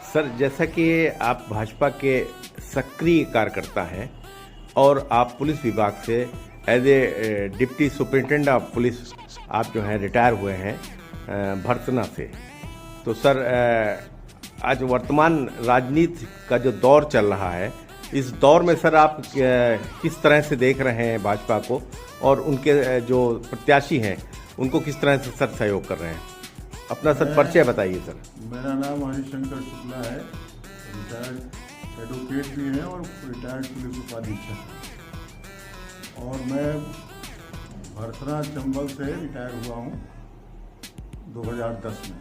Sir, जैसा कि आप भाजपा के सक्रिय कार्यकर्ता हैं और आप पुलिस विभाग से as a deputy superintendent of police आप जो हैं रिटायर हुए हैं भर्तना से। तो सर, आज वर्तमान राजनीति का जो दौर चल रहा है, इस दौर में सर आप किस तरह से देख रहे हैं भाजपा को और उनके जो प्रत्याशी हैं उनको किस तरह से सर सहयोग कर रहे हैं? अपना सर परिचय बताइए सर। मेरा नाम हरिशंकर शुक्ला है, रिटायर्ड एडवोकेट भी है और रिटायर्ड पुलिस उपाधीक्षक, और मैं भरथरा चंबल से रिटायर हुआ हूँ 2010 में।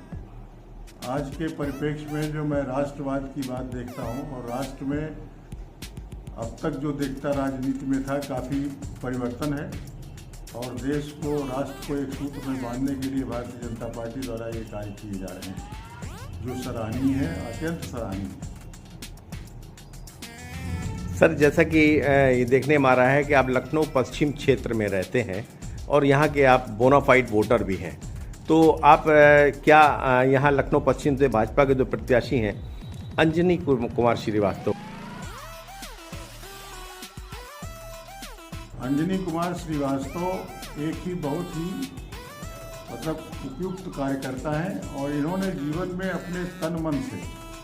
आज के परिप्रेक्ष्य में जो मैं राष्ट्रवाद की बात देखता हूँ और राष्ट्र में अब तक जो देखता राजनीति में था, काफ़ी परिवर्तन है और देश को, राष्ट्र को एक सूत्र में बांधने के लिए भारतीय जनता पार्टी द्वारा ये कार्य किए जा रहे हैं, जो सराहनीय है, अत्यंत सराहनीय है। सर, जैसा कि ये देखने में आ रहा है कि आप लखनऊ पश्चिम क्षेत्र में रहते हैं और यहाँ के आप बोनाफाइड वोटर भी हैं, तो आप क्या यहाँ लखनऊ पश्चिम से भाजपा के जो प्रत्याशी हैं अंजनी कुमार श्रीवास्तव, अंजनी कुमार श्रीवास्तव एक ही बहुत ही उपयुक्त कार्यकर्ता हैं और इन्होंने जीवन में अपने तन मन से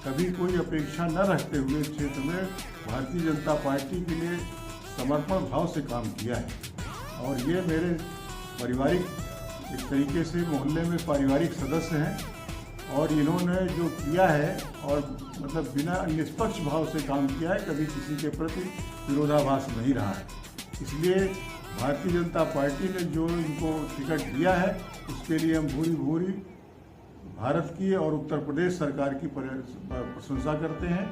कभी कोई अपेक्षा न रखते हुए क्षेत्र में भारतीय जनता पार्टी के लिए समर्पण भाव से काम किया है। और ये मेरे पारिवारिक, एक तरीके से मोहल्ले में पारिवारिक सदस्य हैं और इन्होंने जो किया है और बिना निष्पक्ष भाव से काम किया है, कभी किसी के प्रति विरोधाभास नहीं रहा है। इसलिए भारतीय जनता पार्टी ने जो इनको टिकट दिया है उसके लिए हम भूरी भूरी भारत की और उत्तर प्रदेश सरकार की प्रशंसा करते हैं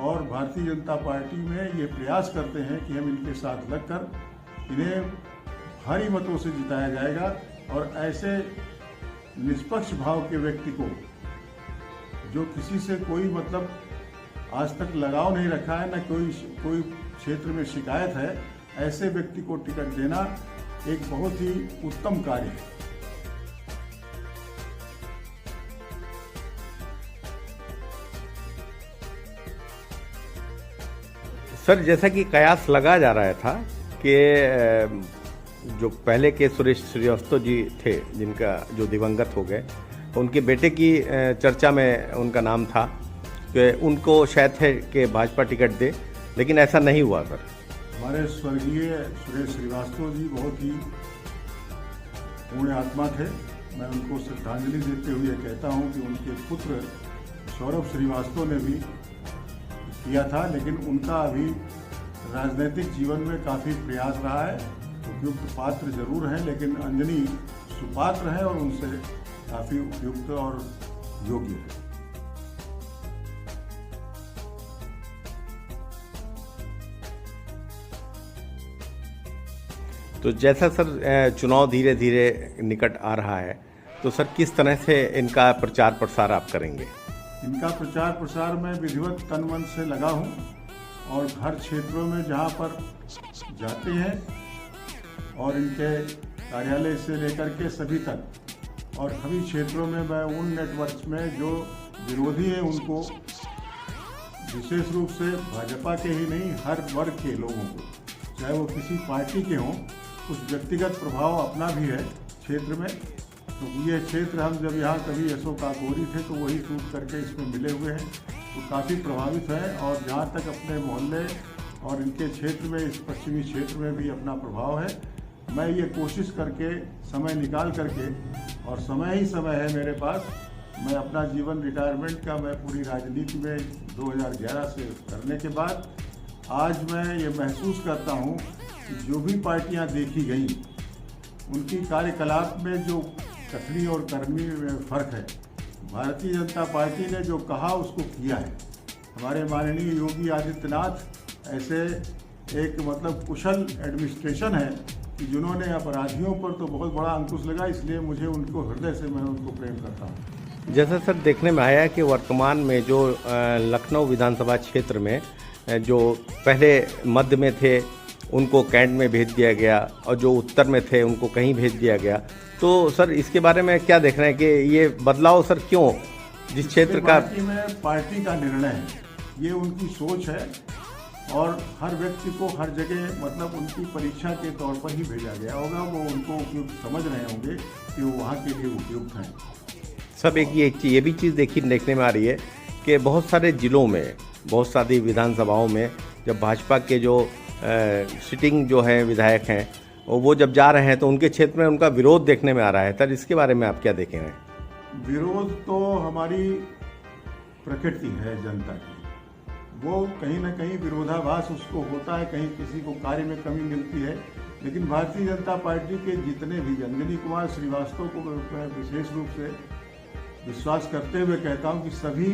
और भारतीय जनता पार्टी में ये प्रयास करते हैं कि हम इनके साथ लगकर इन्हें भारी मतों से जिताया जाएगा और ऐसे निष्पक्ष भाव के व्यक्ति को, जो किसी से कोई आज तक लगाव नहीं रखा है, न कोई क्षेत्र में शिकायत है, ऐसे व्यक्ति को टिकट देना एक बहुत ही उत्तम कार्य है। सर, जैसा कि कयास लगा जा रहा था कि जो पहले के सुरेश श्रीवास्तव जी थे, जिनका जो दिवंगत हो गए, उनके बेटे की चर्चा में उनका नाम था कि उनको शायद है कि भाजपा टिकट दे, लेकिन ऐसा नहीं हुआ सर। हमारे स्वर्गीय सुरेश श्रीवास्तव जी बहुत ही पूर्ण आत्मा थे। मैं उनको श्रद्धांजलि देते हुए कहता हूं कि उनके पुत्र सौरभ श्रीवास्तव ने भी किया था, लेकिन उनका अभी राजनीतिक जीवन में काफ़ी प्रयास रहा है। उपयुक्त पात्र जरूर हैं, लेकिन अंजनी सुपात्र हैं और उनसे काफ़ी उपयुक्त और योग्य है। तो जैसा सर चुनाव धीरे धीरे निकट आ रहा है, तो सर किस तरह से इनका प्रचार प्रसार आप करेंगे? इनका प्रचार प्रसार में विधिवत तन मन से लगा हूँ और हर क्षेत्रों में जहाँ पर जाते हैं और इनके कार्यालय से लेकर के सभी तक और सभी क्षेत्रों में मैं उन नेटवर्क में जो विरोधी हैं उनको, विशेष रूप से भाजपा के ही नहीं, हर वर्ग के लोगों को, चाहे वो किसी पार्टी के हों, कुछ व्यक्तिगत प्रभाव अपना भी है क्षेत्र में। तो ये क्षेत्र हम जब यहाँ कभी एसओ काकोरी थे तो वही शूट करके इसमें मिले हुए हैं, तो काफ़ी प्रभावित हैं और जहाँ तक अपने मोहल्ले और इनके क्षेत्र में, इस पश्चिमी क्षेत्र में भी अपना प्रभाव है। मैं ये कोशिश करके, समय निकाल करके, और समय ही समय है मेरे पास, मैं अपना जीवन रिटायरमेंट का मैं पूरी राजनीति में 2011 से करने के बाद आज मैं ये महसूस करता हूँ कि जो भी पार्टियाँ देखी गई उनकी कार्यकलाप में जो कथनी और करनी में फ़र्क है। भारतीय जनता पार्टी ने जो कहा उसको किया है। हमारे माननीय योगी आदित्यनाथ ऐसे एक कुशल एडमिनिस्ट्रेशन है कि जिन्होंने अपराधियों पर तो बहुत बड़ा अंकुश लगा, इसलिए मुझे उनको हृदय से मैं उनको प्रेम करता हूँ। जैसा सर देखने में आया कि वर्तमान में जो लखनऊ विधानसभा क्षेत्र में जो पहले मध्य में थे उनको कैंट में भेज दिया गया और जो उत्तर में थे उनको कहीं भेज दिया गया, तो सर इसके बारे में क्या देख रहे हैं कि ये बदलाव सर क्यों जिस क्षेत्र का पार्टी का निर्णय है, ये उनकी सोच है और हर व्यक्ति को हर जगह मतलब उनकी परीक्षा के तौर पर ही भेजा गया होगा। वो उनको उपयुक्त समझ रहे होंगे कि वो वहाँ के लिए उपयुक्त हैं। सब ये भी चीज़ देखने में आ रही है कि बहुत सारे ज़िलों में, बहुत सारी विधानसभाओं में जब भाजपा के जो सिटिंग जो है विधायक हैं वो जब जा रहे हैं तो उनके क्षेत्र में उनका विरोध देखने में आ रहा है। सर, इसके बारे में आप क्या देखें हैं? विरोध तो हमारी प्रकृति है जनता की, वो कहीं ना कहीं विरोधाभास उसको होता है, कहीं किसी को कार्य में कमी मिलती है। लेकिन भारतीय जनता पार्टी के जितने भी, अंजनी कुमार श्रीवास्तव को मैं विशेष रूप से विश्वास करते हुए कहता हूं कि सभी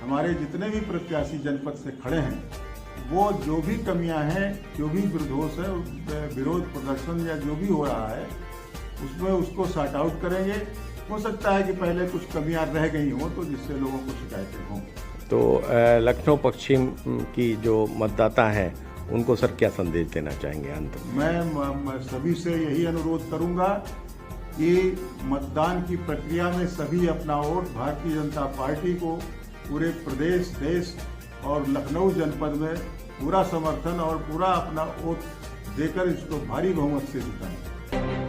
हमारे जितने भी प्रत्याशी जनपद से खड़े हैं, वो जो भी कमियां हैं, जो भी विरोध है, विरोध प्रदर्शन या जो भी हो रहा है उसमें उसको सॉर्ट आउट करेंगे। हो सकता है कि पहले कुछ कमियां रह गई हों तो जिससे लोगों को शिकायतें हों। तो लखनऊ पश्चिम की जो मतदाता हैं उनको सर क्या संदेश देना चाहेंगे अंत में? मैं सभी से यही अनुरोध करूंगा कि मतदान की प्रक्रिया में सभी अपना वोट भारतीय जनता पार्टी को पूरे प्रदेश, देश और लखनऊ जनपद में पूरा समर्थन और पूरा अपना वोट देकर इसको भारी बहुमत से जिताएं।